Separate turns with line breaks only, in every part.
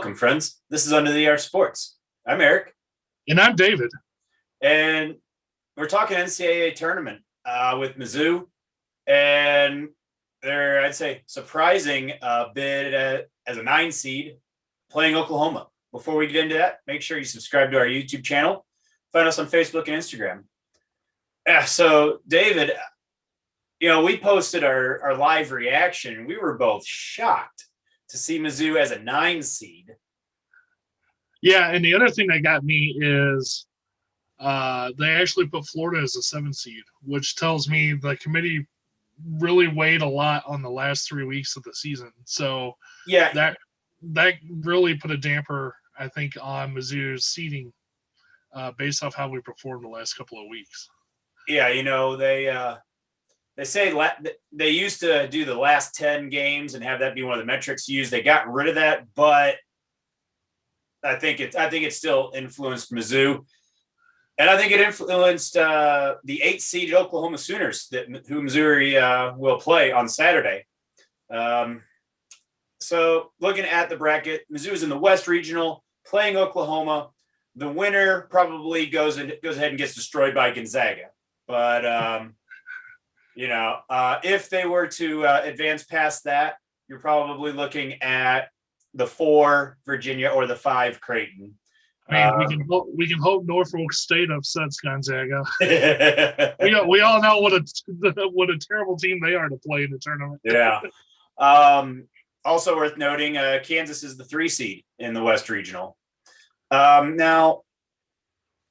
Welcome, friends. This is Under the Arc Sports. I'm Eric.
And I'm David.
And we're talking NCAA Tournament with Mizzou. And they're, I'd say, surprising bid as a 9 seed playing Oklahoma. Before we get into that, make sure you subscribe to our YouTube channel. Find us on Facebook and Instagram. So, David, we posted our live reaction. We were both shocked to see Mizzou as a 9 seed.
Yeah, and the other thing that got me is they actually put Florida as a 7 seed, which tells me the committee really weighed a lot on the last 3 weeks of the season. So
yeah,
that really put a damper, I think, on Mizzou's seeding based off how we performed the last couple of weeks.
Yeah, they say they used to do the last 10 games and have that be one of the metrics used. They got rid of that, but I think it still influenced Mizzou, and I think it influenced the 8-seeded Oklahoma Sooners who Missouri will play on Saturday. So looking at the bracket, Mizzou is in the West Regional playing Oklahoma. The winner probably goes ahead and gets destroyed by Gonzaga, but if they were to advance past that, you're probably looking at the 4 Virginia or the 5 Creighton.
I mean, we can hope Norfolk State upsets Gonzaga. we all know what a terrible team they are to play in the tournament.
Yeah. Also worth noting, Kansas is the 3 seed in the West Regional. Now,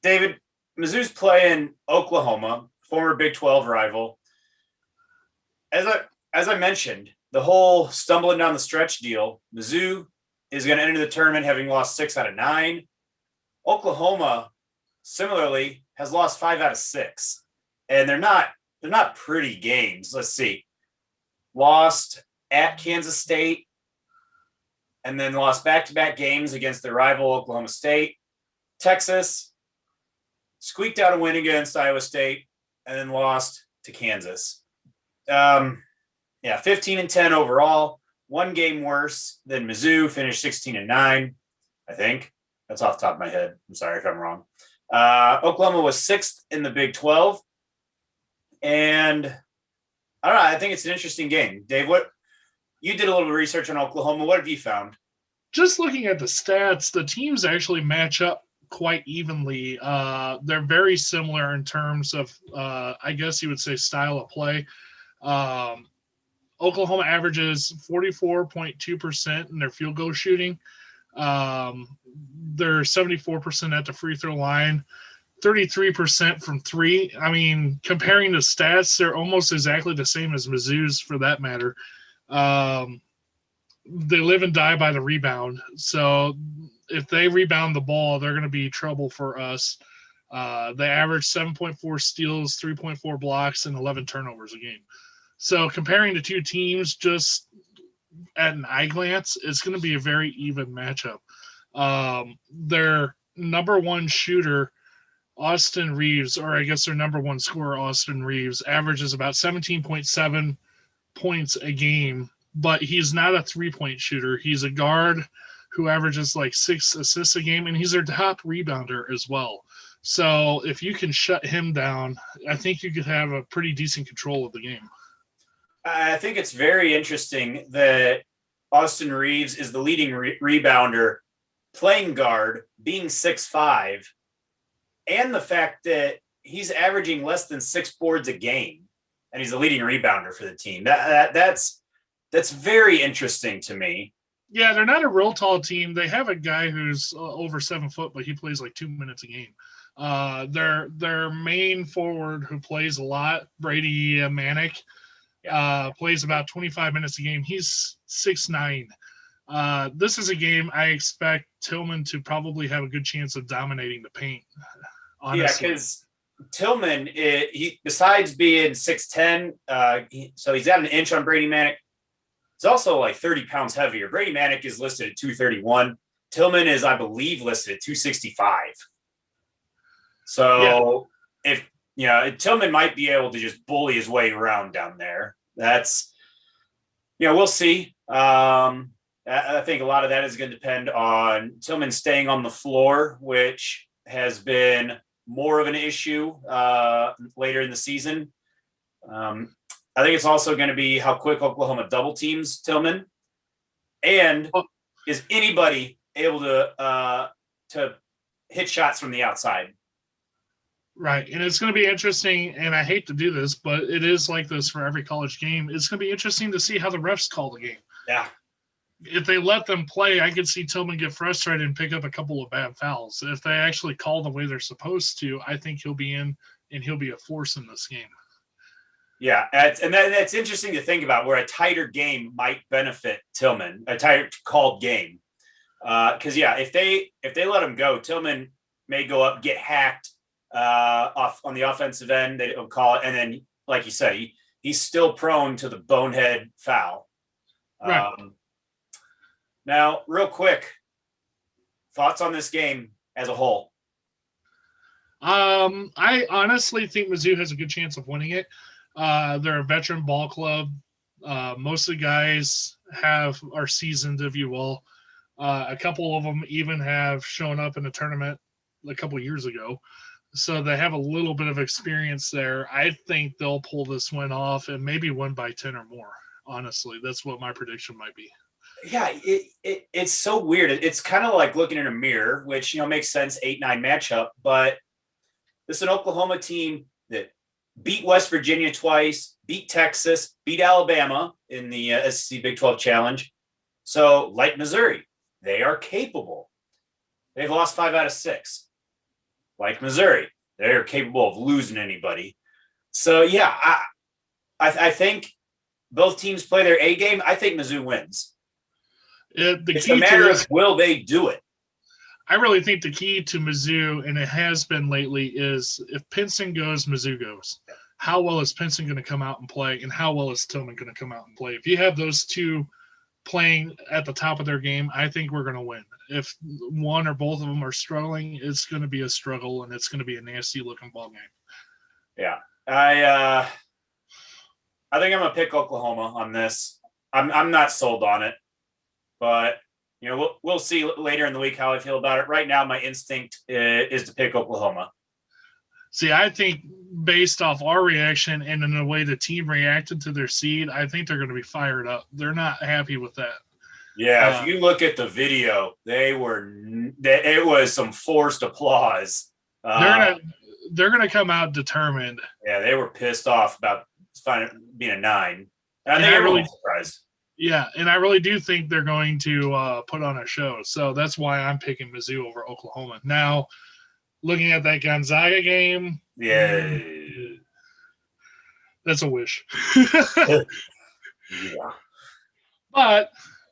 David, Mizzou's playing Oklahoma, former Big 12 rival. As I mentioned, the whole stumbling down the stretch deal, Mizzou is going to enter the tournament having lost 6 out of 9. Oklahoma, similarly, has lost 5 out of 6. And they're not pretty games. Let's see. Lost at Kansas State, and then lost back-to-back games against their rival Oklahoma State. Texas squeaked out a win against Iowa State, and then lost to Kansas. 15-10 overall. 1 game worse than Mizzou, finished 16-9, I think. That's off the top of my head. I'm sorry if I'm wrong. Oklahoma was 6th in the Big 12. And I don't know, I think it's an interesting game. Dave, you did a little research on Oklahoma. What have you found?
Just looking at the stats, the teams actually match up quite evenly. They're very similar in terms of, I guess you would say, style of play. Oklahoma averages 44.2% in their field goal shooting. They're 74% at the free throw line, 33% from 3. I mean, comparing the stats, they're almost exactly the same as Mizzou's for that matter. They live and die by the rebound. So if they rebound the ball, they're going to be trouble for us. They average 7.4 steals, 3.4 blocks, and 11 turnovers a game. So comparing the two teams just at an eye glance, it's going to be a very even matchup. Their number 1 shooter, Austin Reeves, or I guess their number 1 scorer, Austin Reeves, averages about 17.7 points a game, but he's not a 3-point shooter. He's a guard who averages like 6 assists a game, and he's their top rebounder as well. So if you can shut him down, I think you could have a pretty decent control of the game.
I think it's very interesting that Austin Reeves is the leading rebounder, playing guard, being 6'5", and the fact that he's averaging less than 6 boards a game, and he's the leading rebounder for the team. That's very interesting to me.
Yeah, they're not a real tall team. They have a guy who's over 7 foot, but he plays like 2 minutes a game. Their main forward who plays a lot, Brady Manick, plays about 25 minutes a game. He's 6'9". This is a game I expect Tillman to probably have a good chance of dominating the paint. Honestly.
Yeah, because Tillman, he besides being 6'10", so he's at an inch on Brady Manick. He's also like 30 pounds heavier. Brady Manick is listed at 231. Tillman is, I believe, listed at 265. So if Tillman might be able to just bully his way around down there. That's, we'll see. I think a lot of that is going to depend on Tillman staying on the floor, which has been more of an issue later in the season. I think it's also going to be how quick Oklahoma double teams Tillman, and is anybody able to hit shots from the outside?
Right. And it's going to be interesting. And I hate to do this, but it is like this for every college game. It's going to be interesting to see how the refs call the game.
Yeah.
If they let them play, I could see Tillman get frustrated and pick up a couple of bad fouls. If they actually call the way they're supposed to, I think he'll be in and he'll be a force in this game.
Yeah, and that's interesting to think about, where a tighter game might benefit Tillman, a tighter called game. Because if they let him go, Tillman may go up, get hacked off on the offensive end. They will call it, and then, like you said, he's still prone to the bonehead foul.
Right.
Now, real quick, thoughts on this game as a whole?
I honestly think Mizzou has a good chance of winning it. They're a veteran ball club. Most of the guys are seasoned, if you will. A couple of them even have shown up in a tournament a couple of years ago. So they have a little bit of experience there. I think they'll pull this win off and maybe win by 10 or more. Honestly, that's what my prediction might be.
Yeah, it's so weird. It's kind of like looking in a mirror, which makes sense, 8-9 matchup. But this is an Oklahoma team that beat West Virginia twice, beat Texas, beat Alabama in the SEC Big 12 Challenge. So, like Missouri, they are capable. They've lost 5 out of 6. Like Missouri, they're capable of losing anybody. So, yeah, I think both teams play their A game. I think Mizzou wins. It's a matter of, will they do it?
I really think the key to Mizzou, and it has been lately, is if Pinson goes, Mizzou goes. How well is Pinson going to come out and play, and how well is Tillman going to come out and play? If you have those two playing at the top of their game, I think we're going to win. If one or both of them are struggling, it's going to be a struggle, and it's going to be a nasty-looking ball game.
Yeah. I think I'm going to pick Oklahoma on this. I'm not sold on it. But, we'll see later in the week how I feel about it. Right now, my instinct is to pick Oklahoma.
See, I think based off our reaction and in the way the team reacted to their seed, I think they're going to be fired up. They're not happy with that.
Yeah, if you look at the video, it was some forced applause.
They're gonna come out determined.
Yeah, they were pissed off about being a 9. And I think everyone's surprised.
Yeah, and I really do think they're going to put on a show. So that's why I'm picking Mizzou over Oklahoma. Now, looking at that Gonzaga game,
yeah,
that's a wish.
Yeah.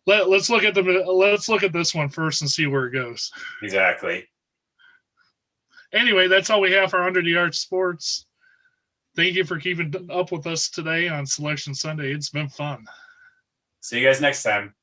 But let's look at this one first and see where it goes.
Exactly.
Anyway, that's all we have for Under the Arch Sports. Thank you for keeping up with us today on Selection Sunday. It's been fun.
See you guys next time.